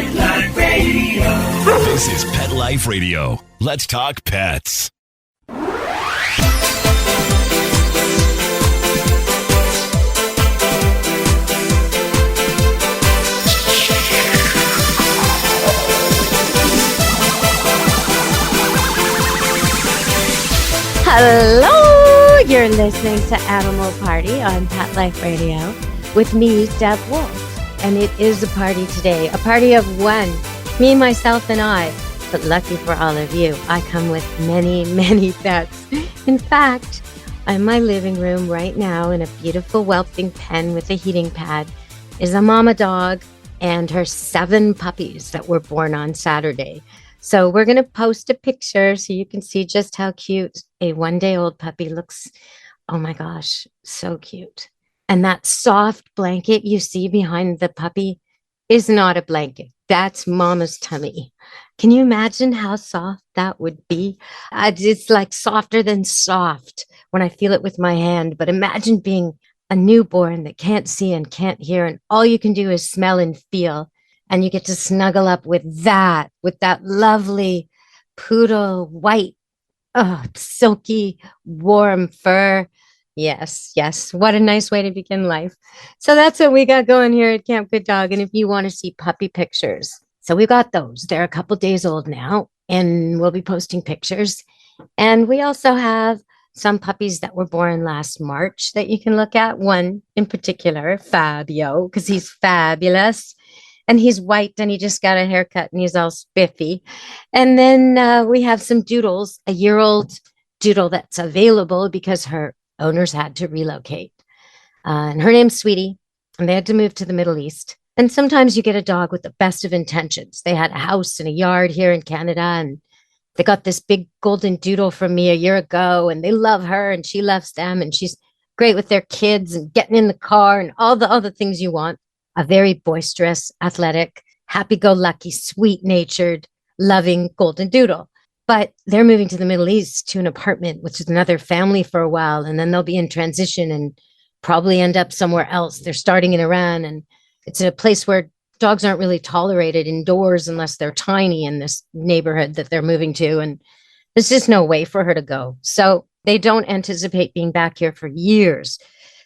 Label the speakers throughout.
Speaker 1: Pet Life Radio.
Speaker 2: This is Pet Life Radio. Let's talk pets.
Speaker 3: Hello! You're listening to Animal Party on Pet Life Radio with me, Deb Wolfe. And it is a party today, a party of one, me, myself, and I. But lucky for all of you, I come with many, many pets. In fact, in my living room right now in a beautiful whelping pen with a heating pad is a mama dog and her 7 puppies that were born on Saturday. So we're going to post a picture so you can see just how cute a 1-day-old puppy looks. Oh my gosh, so cute. And that soft blanket you see behind the puppy is not a blanket. That's mama's tummy. Can you imagine how soft that would be? It's like softer than soft when I feel it with my hand. But imagine being a newborn that can't see and can't hear, and all you can do is smell and feel. And you get to snuggle up with that lovely poodle white, silky, warm fur. Yes. What a nice way to begin life. So that's what we got going here at Camp Good Dog. And if you want to see puppy pictures, so we got those. They're a couple days old now, and we'll be posting pictures. And we also have some puppies that were born last March that you can look at. One in particular, Fabio, because he's fabulous. And he's white and he just got a haircut and he's all spiffy. And then we have some doodles, a year-old doodle that's available because her owners had to relocate. And her name's Sweetie, and they had to move to the Middle East. And sometimes you get a dog with the best of intentions. They had a house and a yard here in Canada, and they got this big golden doodle from me a year ago, and they love her and she loves them, and she's great with their kids and getting in the car and all the other things you want. A very boisterous, athletic, happy-go-lucky, sweet-natured, loving golden doodle. But they're moving to the Middle East to an apartment, which is another family for a while, and then they'll be in transition and probably end up somewhere else. They're starting in Iran, and it's a place where dogs aren't really tolerated indoors unless they're tiny in this neighborhood that they're moving to, and there's just no way for her to go. So they don't anticipate being back here for years.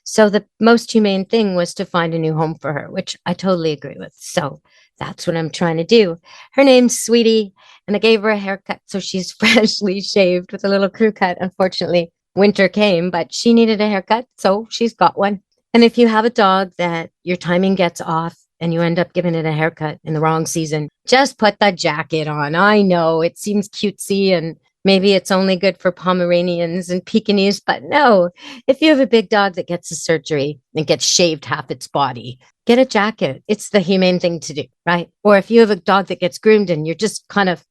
Speaker 3: So the most humane thing was to find a new home for her, which I totally agree with. So that's what I'm trying to do. Her name's Sweetie, and I gave her a haircut, so she's freshly shaved with a little crew cut. Unfortunately, winter came, but she needed a haircut, so she's got one. And if you have a dog that your timing gets off and you end up giving it a haircut in the wrong season, just put the jacket on. I know it seems cutesy and maybe it's only good for Pomeranians and Pekingese, but no, if you have a big dog that gets a surgery and gets shaved half its body, get a jacket. It's the humane thing to do, right? Or if you have a dog that gets groomed and you're just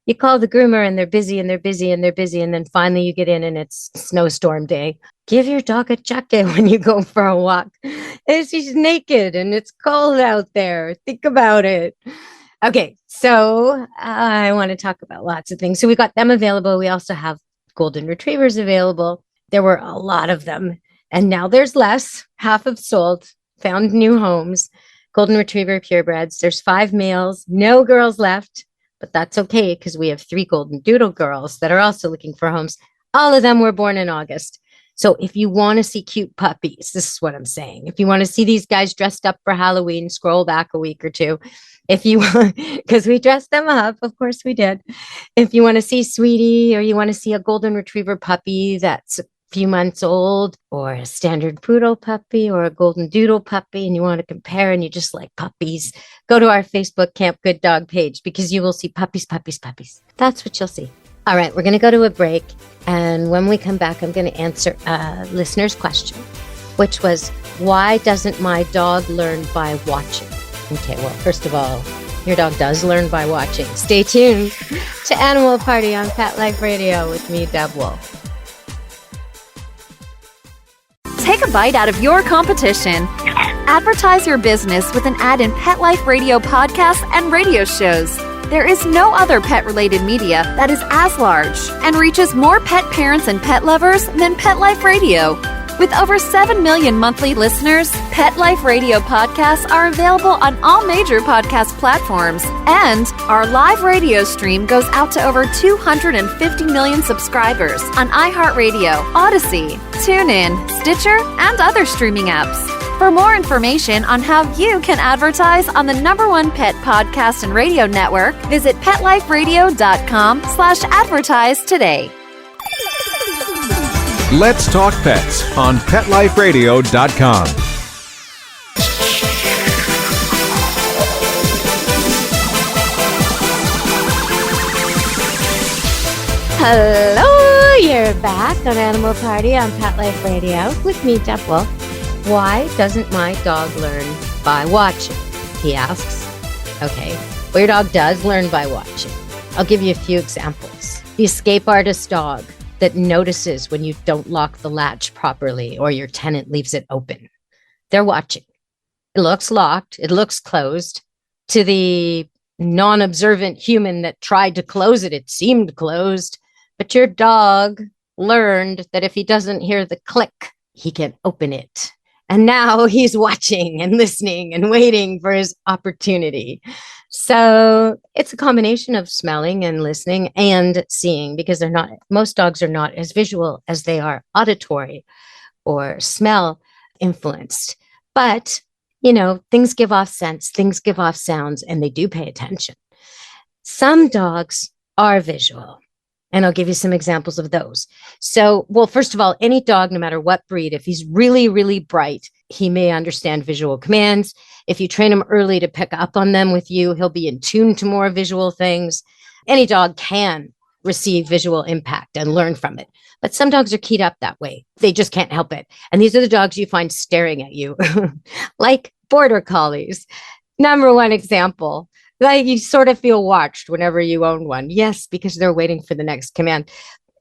Speaker 3: you call the groomer and they're busy and they're busy and they're busy, and then finally you get in and it's snowstorm day. Give your dog a jacket when you go for a walk. She's naked and it's cold out there. Think about it. Okay, so I want to talk about lots of things. So we got them available. We also have golden retrievers available. There were a lot of them, and now there's less. Half have sold, found new homes. Golden retriever purebreds. There's 5 males, no girls left, but that's okay because we have 3 golden doodle girls that are also looking for homes. All of them were born in August. So if you want to see cute puppies, this is what I'm saying. If you want to see these guys dressed up for Halloween, scroll back a week or two. If you want, because we dressed them up, of course we did. If you want to see Sweetie, or you want to see a golden retriever puppy that's a few months old, or a standard poodle puppy, or a golden doodle puppy, and you want to compare and you just like puppies, go to our Facebook Camp Good Dog page, because you will see puppies. That's what you'll see. All right, we're going to go to a break. And when we come back, I'm going to answer a listener's question, which was, why doesn't my dog learn by watching? Okay, well, first of all, your dog does learn by watching. Stay tuned to Animal Party on Pet Life Radio with me, Deb Wolfe.
Speaker 4: Take a bite out of your competition. Advertise your business with an ad in Pet Life Radio podcasts and radio shows. There is no other pet-related media that is as large and reaches more pet parents and pet lovers than Pet Life Radio. With over 7 million monthly listeners, Pet Life Radio podcasts are available on all major podcast platforms. And our live radio stream goes out to over 250 million subscribers on iHeartRadio, Odyssey, TuneIn, Stitcher, and other streaming apps. For more information on how you can advertise on the #1 pet podcast and radio network, visit PetLifeRadio.com/advertise today.
Speaker 1: Let's Talk Pets on PetLifeRadio.com.
Speaker 3: Hello, you're back on Animal Party on Pet Life Radio with me, Deborah. Why doesn't my dog learn by watching? He asks. Okay, well, your dog does learn by watching. I'll give you a few examples. The escape artist dog that notices when you don't lock the latch properly or your tenant leaves it open. They're watching. It looks locked. It looks closed. To the non-observant human that tried to close it, it seemed closed. But your dog learned that if he doesn't hear the click, he can open it. And now he's watching and listening and waiting for his opportunity. So it's a combination of smelling and listening and seeing, because most dogs are not as visual as they are auditory or smell influenced. But, things give off scents, things give off sounds, and they do pay attention. Some dogs are visual. And I'll give you some examples of those. So, first of all, any dog, no matter what breed, if he's really, really bright, he may understand visual commands. If you train him early to pick up on them with you, he'll be in tune to more visual things. Any dog can receive visual impact and learn from it. But some dogs are keyed up that way. They just can't help it. And these are the dogs you find staring at you, like border collies. Number one example. Like you sort of feel watched whenever you own one. Yes, because they're waiting for the next command.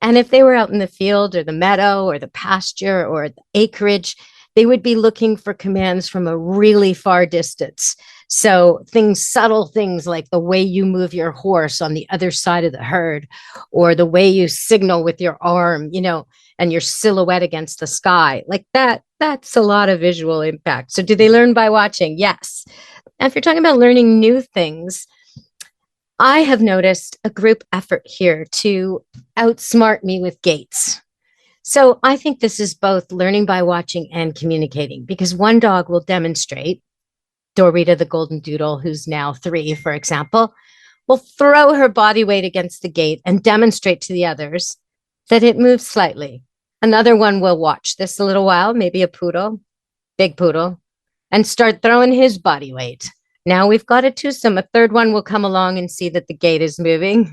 Speaker 3: And if they were out in the field or the meadow or the pasture or the acreage, they would be looking for commands from a really far distance. So subtle things like the way you move your horse on the other side of the herd, or the way you signal with your arm, and your silhouette against the sky, like that's a lot of visual impact. So do they learn by watching? Yes. And if you're talking about learning new things, I have noticed a group effort here to outsmart me with gaits. So I think this is both learning by watching and communicating, because one dog will demonstrate. Dorita, the golden doodle, who's now 3, for example, will throw her body weight against the gate and demonstrate to the others that it moves slightly. Another one will watch this a little while, maybe a poodle, big poodle, and start throwing his body weight. Now we've got a twosome. A third one will come along and see that the gate is moving.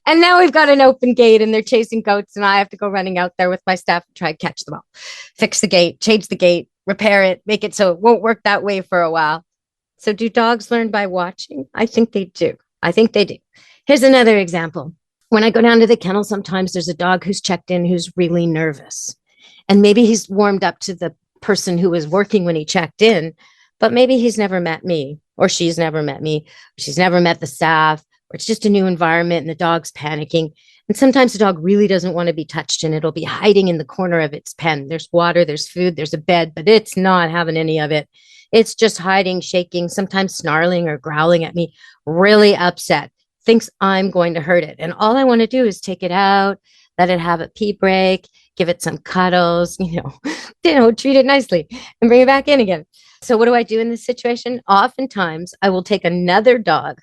Speaker 3: And now we've got an open gate and they're chasing goats, and I have to go running out there with my staff and try to catch them all. Fix the gate, change the gate, repair it, make it so it won't work that way for a while. So do dogs learn by watching? I think they do. Here's another example. When I go down to the kennel, sometimes there's a dog who's checked in who's really nervous. And maybe he's warmed up to the person who was working when he checked in, but maybe he's never met me, or she's never met me, she's never met the staff, or it's just a new environment and the dog's panicking. And sometimes the dog really doesn't want to be touched, and it'll be hiding in the corner of its pen. There's water, there's food, there's a bed, but it's not having any of it. It's just hiding, shaking, sometimes snarling or growling at me, really upset, thinks I'm going to hurt it. And all I want to do is take it out, let it have a pee break, give it some cuddles, treat it nicely and bring it back in again. So what do I do in this situation? Oftentimes I will take another dog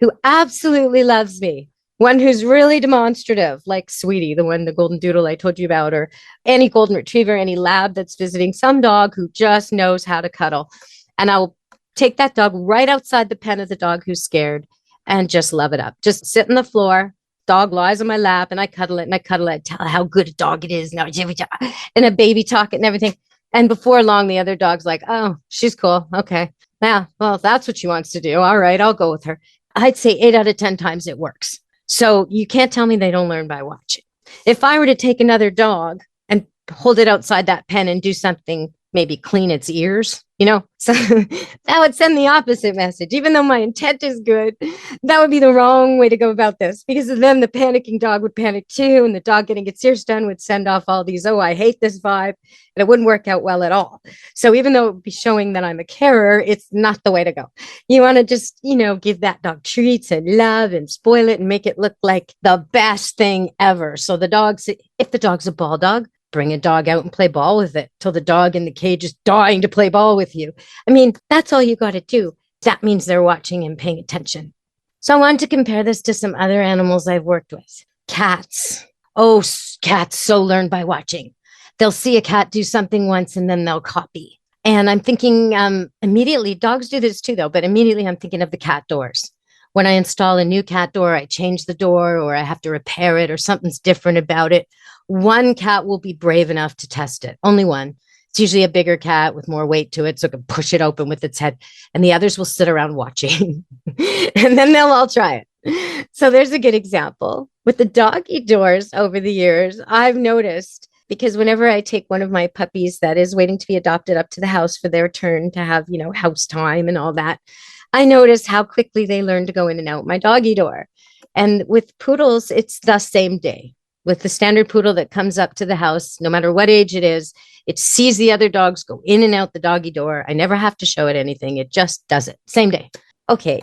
Speaker 3: who absolutely loves me, one who's really demonstrative, like Sweetie, the golden doodle I told you about, or any golden retriever, any lab that's visiting, some dog who just knows how to cuddle. And I'll take that dog right outside the pen of the dog who's scared and just love it up. Just sit on the floor. Dog lies on my lap and I cuddle it. I tell it how good a dog it is. And a baby talk it and everything. And before long, the other dog's like, oh, she's cool. Okay. Yeah, well, if that's what she wants to do. All right, I'll go with her. I'd say 8 out of 10 times it works. So you can't tell me they don't learn by watching. If I were to take another dog and hold it outside that pen and do something maybe clean its ears, you know? So that would send the opposite message. Even though my intent is good, that would be the wrong way to go about this, because then the panicking dog would panic too. And the dog getting its ears done would send off all these, oh, I hate this vibe. And it wouldn't work out well at all. So even though it would be showing that I'm a carer, it's not the way to go. You want to just, give that dog treats and love and spoil it and make it look like the best thing ever. So if the dog's a ball dog, bring a dog out and play ball with it till the dog in the cage is dying to play ball with you. I mean, that's all you got to do. That means they're watching and paying attention. So I wanted to compare this to some other animals I've worked with. Cats. Oh, cats so learn by watching. They'll see a cat do something once and then they'll copy. And I'm thinking immediately, dogs do this too though, but immediately I'm thinking of the cat doors. When I install a new cat door, I change the door or I have to repair it or something's different about it. One cat will be brave enough to test it. Only one. It's usually a bigger cat with more weight to it, so it can push it open with its head. And the others will sit around watching. And then they'll all try it. So there's a good example. With the doggy doors over the years, I've noticed, because whenever I take one of my puppies that is waiting to be adopted up to the house for their turn to have, house time and all that, I notice how quickly they learn to go in and out my doggy door. And with poodles, it's the same day. With the standard poodle that comes up to the house, no matter what age it is, it sees the other dogs go in and out the doggy door. I never have to show it anything. It just does it. Same day. Okay.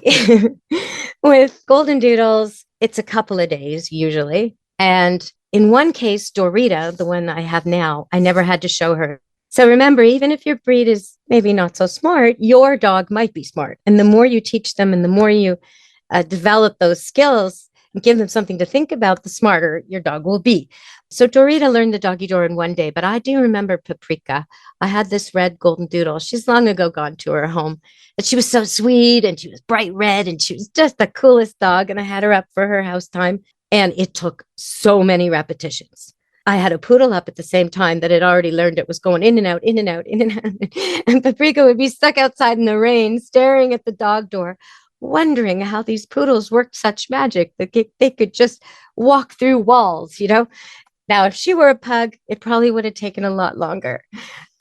Speaker 3: With golden doodles, it's a couple of days usually. And in one case, Dorita, the one I have now, I never had to show her. So remember, even if your breed is maybe not so smart, your dog might be smart. And the more you teach them and the more you develop those skills, and give them something to think about, the smarter your dog will be. So Dorita learned the doggy door in one day, but I do remember Paprika. I had this red golden doodle. She's long ago gone to her home, and she was so sweet and she was bright red and she was just the coolest dog. And I had her up for her house time, and it took so many repetitions. I had a poodle up at the same time that had already learned it was going in and out, in and out, in and out. And Paprika would be stuck outside in the rain, staring at the dog door, wondering how these poodles worked such magic that they could just walk through walls, Now, if she were a pug, it probably would have taken a lot longer.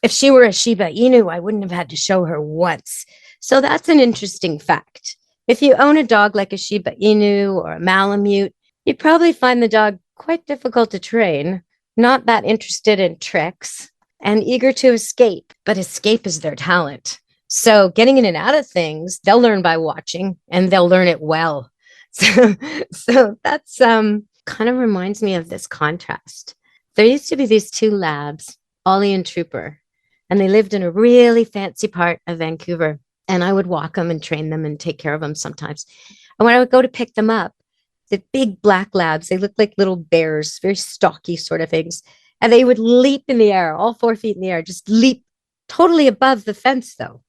Speaker 3: If she were a Shiba Inu, I wouldn't have had to show her once. So that's an interesting fact. If you own a dog like a Shiba Inu or a Malamute, you'd probably find the dog quite difficult to train, not that interested in tricks, and eager to escape, but escape is their talent. So getting in and out of things, they'll learn by watching, and they'll learn it well. So that's kind of reminds me of this contrast. There used to be these two labs, Ollie and Trooper, and they lived in a really fancy part of Vancouver. And I would walk them and train them and take care of them sometimes. And when I would go to pick them up, the big black labs, they looked like little bears, very stocky sort of things. And they would leap in the air, all 4 feet in the air, just leap totally above the fence though.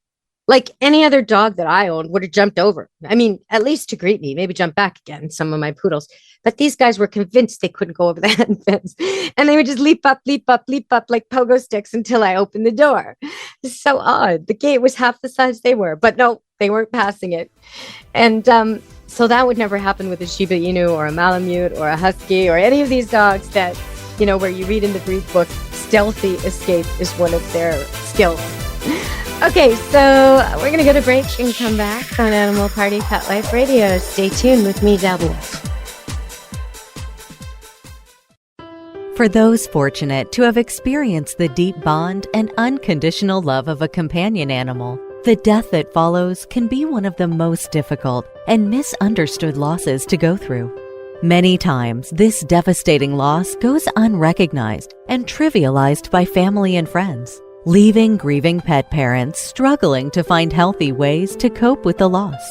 Speaker 3: Like any other dog that I owned would have jumped over. I mean, at least to greet me, maybe jump back again, some of my poodles. But these guys were convinced they couldn't go over that fence. And they would just leap up, leap up, leap up like pogo sticks until I opened the door. It's so odd. The gate was half the size they were, but no, they weren't passing it. And so that would never happen with a Shiba Inu or a Malamute or a Husky or any of these dogs that, where you read in the breed book, stealthy escape is one of their skills. Okay, so we're going to go to break and come back on Animal Party Pet Life Radio. Stay tuned with me, Deborah.
Speaker 5: For those fortunate to have experienced the deep bond and unconditional love of a companion animal, the death that follows can be one of the most difficult and misunderstood losses to go through. Many times, this devastating loss goes unrecognized and trivialized by family and friends, leaving grieving pet parents struggling to find healthy ways to cope with the loss.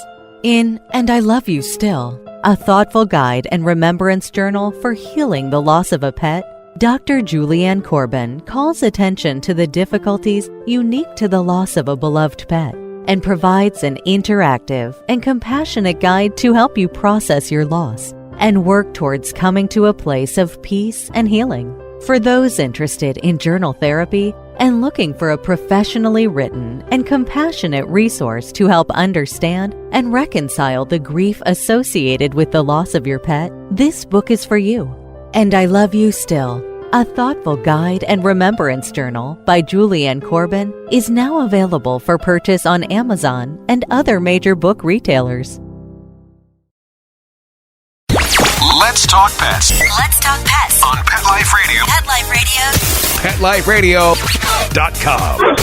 Speaker 5: In And I Love You Still, a thoughtful guide and remembrance journal for healing the loss of a pet, Dr. Julianne Corbin calls attention to the difficulties unique to the loss of a beloved pet and provides an interactive and compassionate guide to help you process your loss and work towards coming to a place of peace and healing. For those interested in journal therapy and looking for a professionally written and compassionate resource to help understand and reconcile the grief associated with the loss of your pet, this book is for you. And I Love You Still, A thoughtful guide and remembrance journal by Julianne Corbin is now available for purchase on Amazon and other major book retailers.
Speaker 2: Let's talk pets
Speaker 6: Let's talk pets
Speaker 2: on Pet Life Radio.
Speaker 6: Pet Life Radio.
Speaker 2: PetLifeRadio.com.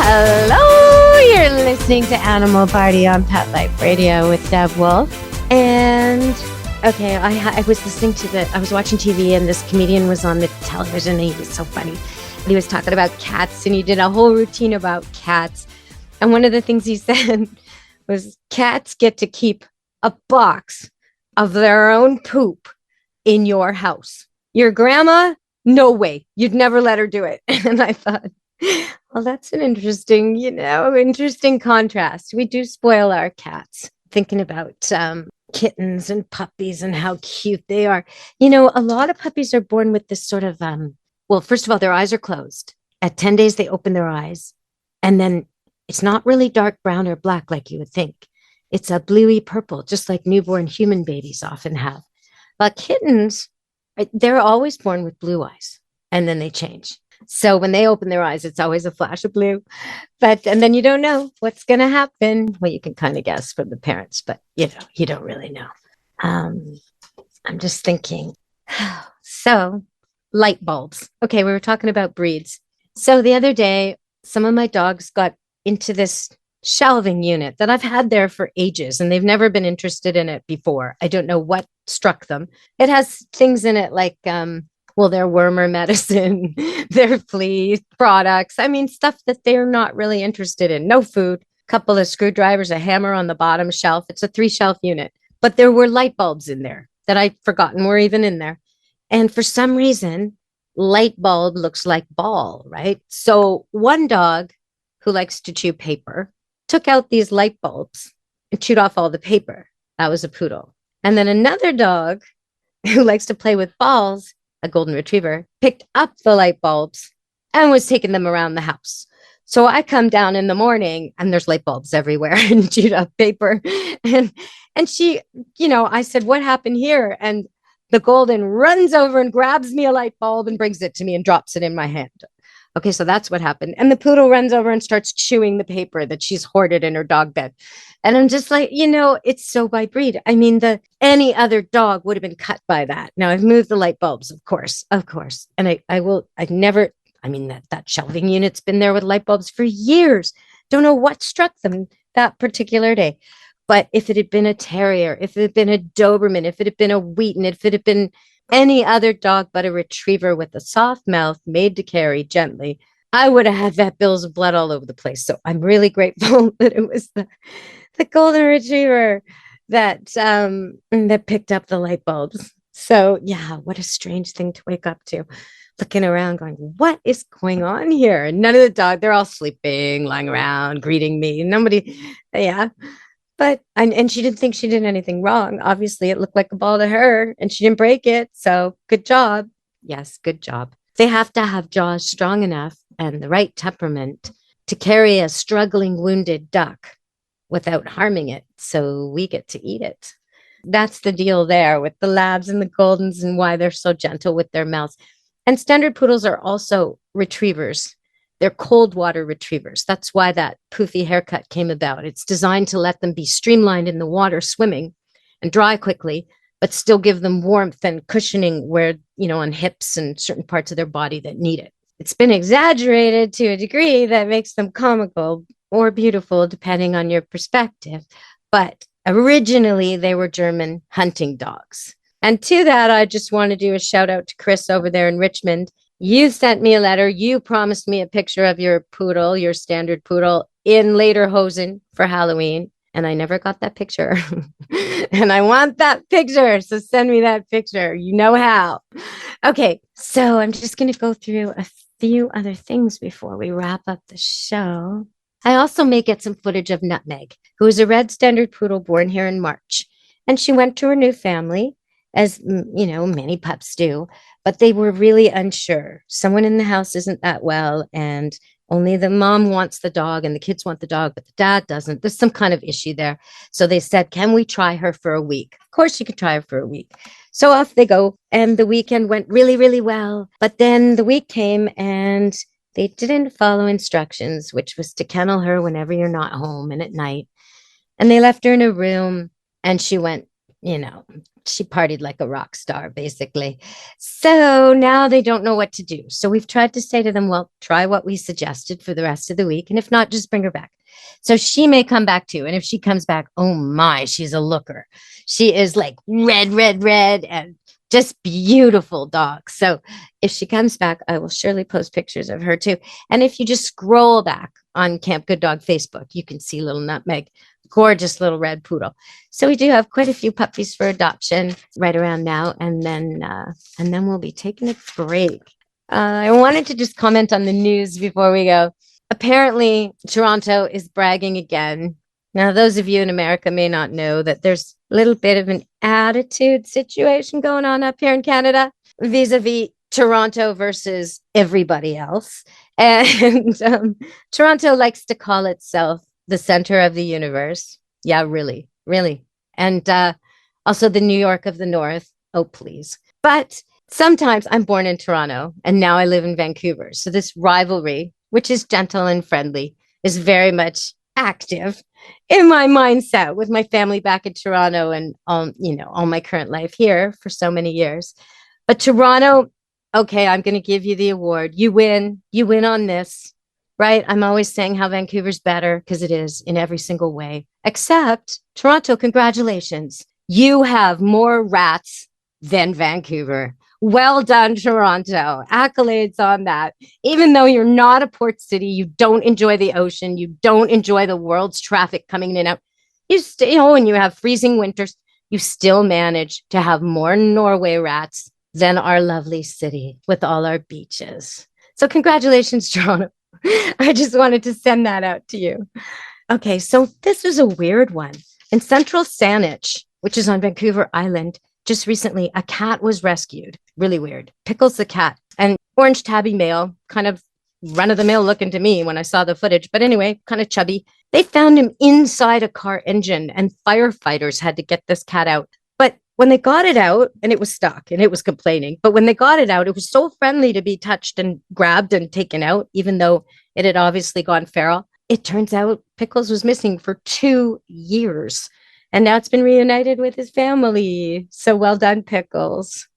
Speaker 3: Hello, you're listening to Animal Party on Pet Life Radio with Deb Wolfe. And okay, I was listening to I was watching TV and this comedian was on the television and he was so funny. And he was talking about cats and he did a whole routine about cats. And one of the things he said was cats get to keep a box of their own poop in your house. Your grandma? No way. You'd never let her do it. And I thought, well, that's an interesting contrast. We do spoil our cats. Thinking about kittens and puppies and how cute they are. You know, a lot of puppies are born with this sort of, well, first of all, their eyes are closed. At 10 days, they open their eyes. And then it's not really dark brown or black like you would think. It's a bluey purple, just like newborn human babies often have. But kittens, they're always born with blue eyes and then they change. So when they open their eyes, it's always a flash of blue. And then you don't know what's going to happen. Well, you can kind of guess from the parents, but you don't really know. I'm just thinking. So light bulbs. Okay, we were talking about breeds. So the other day, some of my dogs got into this shelving unit that I've had there for ages, and they've never been interested in it before. I don't know what struck them. It has things in it like, their wormer medicine, their flea products. I mean, stuff that they're not really interested in. No food, a couple of screwdrivers, a hammer on the bottom shelf. It's a 3-shelf unit, but there were light bulbs in there that I'd forgotten were even in there. And for some reason, light bulb looks like ball, right? So one dog who likes to chew paper took out these light bulbs and chewed off all the paper. That was a poodle. And then another dog who likes to play with balls, a golden retriever, picked up the light bulbs and was taking them around the house. So I come down in the morning and there's light bulbs everywhere and chewed up paper. And she, I said, what happened here? And the golden runs over and grabs me a light bulb and brings it to me and drops it in my hand. Okay, so that's what happened. And the poodle runs over and starts chewing the paper that she's hoarded in her dog bed. And I'm just like, it's so by breed. I mean, any other dog would have been cut by that. Now I've moved the light bulbs, of course. And that shelving unit's been there with light bulbs for years. Don't know what struck them that particular day. But if it had been a terrier, if it had been a Doberman, if it had been a Wheaton, if it had been any other dog but a retriever with a soft mouth made to carry gently, I would have had vet bills of blood all over the place. So I'm really grateful that it was the golden retriever that picked up the light bulbs. So yeah, what a strange thing to wake up to, looking around going, what is going on here? And none of the dog, they're all sleeping, lying around, greeting me. Nobody, yeah. But, and she didn't think she did anything wrong. Obviously, it looked like a ball to her and she didn't break it. So good job. Yes, good job. They have to have jaws strong enough and the right temperament to carry a struggling, wounded duck without harming it. So we get to eat it. That's the deal there with the labs and the goldens and why they're so gentle with their mouths. And standard poodles are also retrievers. They're cold water retrievers. That's why that poofy haircut came about. It's designed to let them be streamlined in the water swimming and dry quickly, but still give them warmth and cushioning where, on hips and certain parts of their body that need it. It's been exaggerated to a degree that makes them comical or beautiful, depending on your perspective. But originally, they were German hunting dogs. And to that, I just want to do a shout out to Chris over there in Richmond. You sent me a letter. You promised me a picture of your poodle, your standard poodle, in lederhosen for Halloween. And I never got that picture. And I want that picture. So send me that picture. You know how. Okay. So I'm just going to go through a few other things before we wrap up the show. I also may get some footage of Nutmeg, who is a red standard poodle born here in March. And she went to her new family, as many pups do. But they were really unsure. Someone in the house isn't that well, and Only the mom wants the dog and the kids want the dog, but the dad doesn't. There's some kind of issue there. So they said, can we try her for a week? Of course you can try her for a week. So off they go. And the weekend went really, really well. But then the week came and they didn't follow instructions, which was to kennel her whenever you're not home and at night. And they left her in a room and she went, she partied like a rock star, basically. So now they don't know what to do. So we've tried to say to them, well, try what we suggested for the rest of the week. And if not, just bring her back. So she may come back too. And if she comes back, oh my, she's a looker. She is like red, red, red, and just beautiful dog. So if she comes back, I will surely post pictures of her too. And if you just scroll back on Camp Good Dog Facebook, you can see little Nutmeg, gorgeous little red poodle. So we do have quite a few puppies for adoption right around now. And then we'll be taking a break. I wanted to just comment on the news before we go. Apparently, Toronto is bragging again. Now, those of you in America may not know that there's a little bit of an attitude situation going on up here in Canada vis-a-vis Toronto versus everybody else. And Toronto likes to call itself the center of the universe. Yeah, really, really. And also the New York of the North. Oh, please. But sometimes I'm born in Toronto and now I live in Vancouver. So this rivalry, which is gentle and friendly, is very much active in my mindset with my family back in Toronto and all my current life here for so many years. But Toronto, okay, I'm going to give you the award. You win on this, right? I'm always saying how Vancouver's better because it is in every single way, except Toronto, congratulations. You have more rats than Vancouver. Well done, Toronto. Accolades on that. Even though you're not a port city, you don't enjoy the ocean, you don't enjoy the world's traffic coming in and out. You stay home and you have freezing winters. You still manage to have more Norway rats than our lovely city with all our beaches. So congratulations, Toronto. I just wanted to send that out to you. Okay, so this is a weird one. In Central Saanich, which is on Vancouver Island, just recently, a cat was rescued. Really weird. Pickles the cat. And orange tabby male, kind of run-of-the-mill looking to me when I saw the footage. But anyway, kind of chubby. They found him inside a car engine and firefighters had to get this cat out. But when they got it out, and it was stuck and it was complaining, but when they got it out, it was so friendly to be touched and grabbed and taken out, even though it had obviously gone feral. It turns out Pickles was missing for 2 years. And now it's been reunited with his family. So well done, Pickles.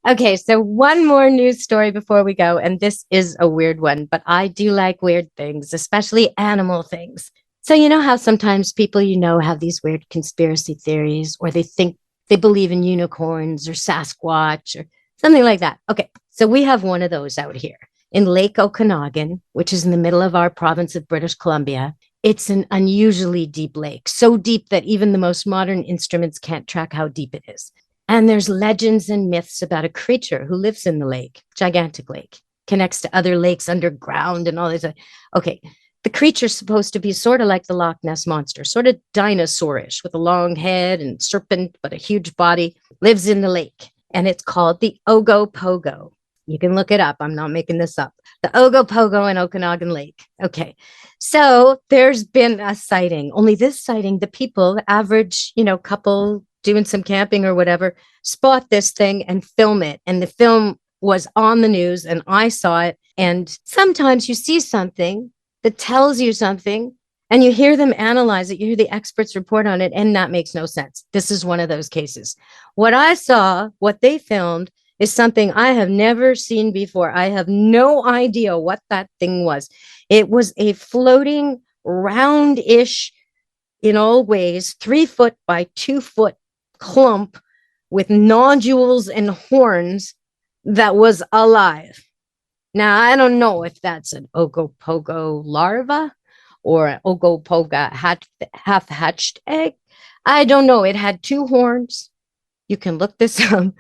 Speaker 3: Okay, so one more news story before we go. And this is a weird one, but I do like weird things, especially animal things. So you know how sometimes people have these weird conspiracy theories, or they think they believe in unicorns or Sasquatch or something like that. Okay, so we have one of those out here in Lake Okanagan, which is in the middle of our province of British Columbia. It's an unusually deep lake, so deep that even the most modern instruments can't track how deep it is. And there's legends and myths about a creature who lives in the lake, gigantic lake, connects to other lakes underground and all this. Okay, the creature's supposed to be sort of like the Loch Ness Monster, sort of dinosaurish with a long head and serpent, but a huge body, lives in the lake. And it's called the Ogo Pogo. You can look it up. I'm not making this up. The Ogo Pogo in Okanagan Lake. Okay. So there's been a sighting. Only this sighting, the people, the average, couple doing some camping or whatever, spot this thing and film it. And the film was on the news and I saw it. And sometimes you see something that tells you something and you hear them analyze it. You hear the experts report on it, and that makes no sense. This is one of those cases. What I saw, what they filmed, is something I have never seen before. I have no idea what that thing was. It was a floating, roundish, in all ways, 3 foot by 2 foot clump with nodules and horns that was alive. Now, I don't know if that's an Ogo Pogo larva or an Ogo Pogo half-hatched egg. I don't know. It had 2 horns. You can look this up.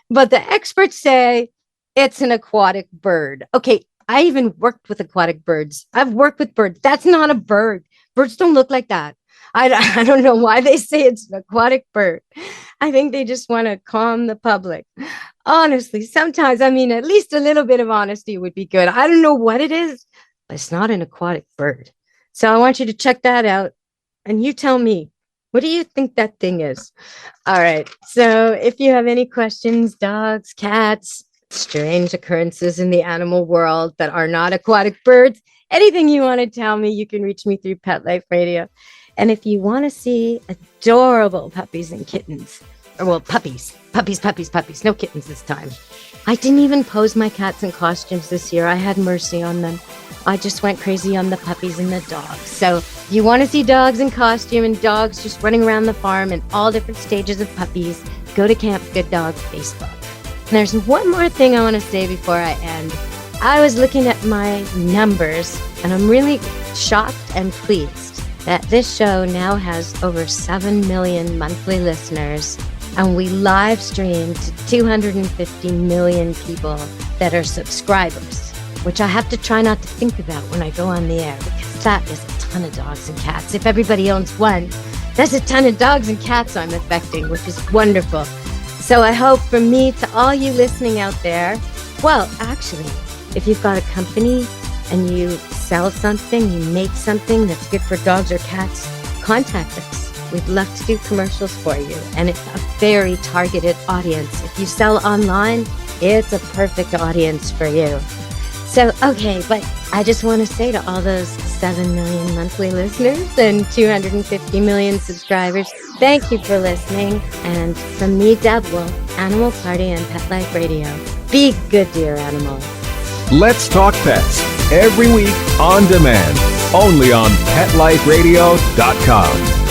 Speaker 3: But the experts say it's an aquatic bird. Okay, I even worked with aquatic birds. I've worked with birds. That's not a bird. Birds don't look like that. I don't know why they say it's an aquatic bird. I think they just want to calm the public. Honestly, sometimes, at least a little bit of honesty would be good. I don't know what it is, but it's not an aquatic bird. So I want you to check that out. And you tell me, what do you think that thing is? All right. So if you have any questions, dogs, cats, strange occurrences in the animal world that are not aquatic birds, anything you want to tell me, you can reach me through Pet Life Radio. And if you want to see adorable puppies and kittens, or well, puppies, no kittens this time. I didn't even pose my cats in costumes this year. I had mercy on them. I just went crazy on the puppies and the dogs. So if you want to see dogs in costume and dogs just running around the farm in all different stages of puppies, go to Camp Good Dog Facebook. And there's one more thing I want to say before I end. I was looking at my numbers, and I'm really shocked and pleased that this show now has over 7 million monthly listeners, and we live stream to 250 million people that are subscribers, which I have to try not to think about when I go on the air, because that is a ton of dogs and cats. If everybody owns one, that's a ton of dogs and cats I'm affecting, which is wonderful. So I hope from me to all you listening out there, well, actually, if you've got a company and you sell something, you make something that's good for dogs or cats, contact us. We'd love to do commercials for you. And it's a very targeted audience. If you sell online, it's a perfect audience for you. So, okay, but I just want to say to all those 7 million monthly listeners and 250 million subscribers, thank you for listening. And from me, Deb Wolfe, Animal Party and Pet Life Radio, be good to your animals.
Speaker 1: Let's Talk Pets, every week on demand, only on PetLifeRadio.com.